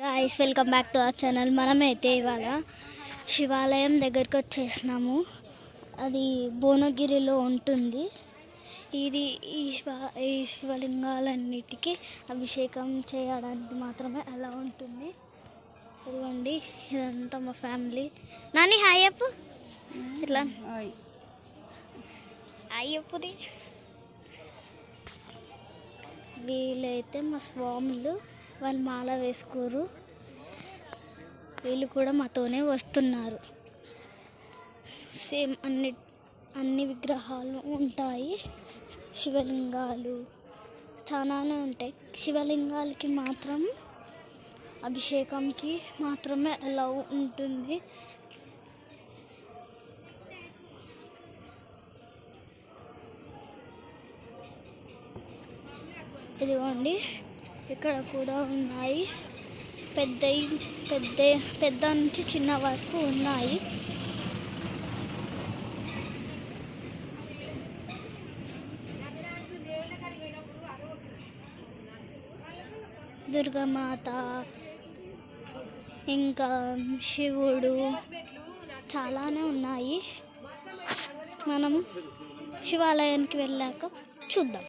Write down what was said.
Guys welcome back to our channel. మనమైతే ఇవాళ శివాలయం దగ్గరికి వచ్చేసినాము. అది భువనగిరిలో ఉంటుంది. ఇది ఈ శివలింగాలన్నిటికీ అభిషేకం చేయడానికి మాత్రమే అలా ఉంటుంది. ఇదిగోండి, ఇదంతా మా ఫ్యామిలీ. నాని హాయ్ చెప్పు. ఇట్లా హాయ్ చెప్పుది. వీళ్ళైతే మా స్వాములు, వాళ్ళు మాల వేసుకోరు. వీళ్ళు కూడా మాతోనే వస్తున్నారు. సేమ్ అన్ని విగ్రహాలు ఉంటాయి. శివలింగాలు చాలానే ఉంటాయి. శివలింగాలకి మాత్రం అభిషేకంకి మాత్రమే అలా ఉంటుంది. ఇదిగోండి, ఇక్కడ కూడా ఉన్నాయి. పెద్ద నుంచి చిన్న వరకు ఉన్నాయి. దుర్గామాత, ఇంకా శివుడు చాలానే ఉన్నాయి. మనం శివాలయానికి వెళ్ళాక చూద్దాం.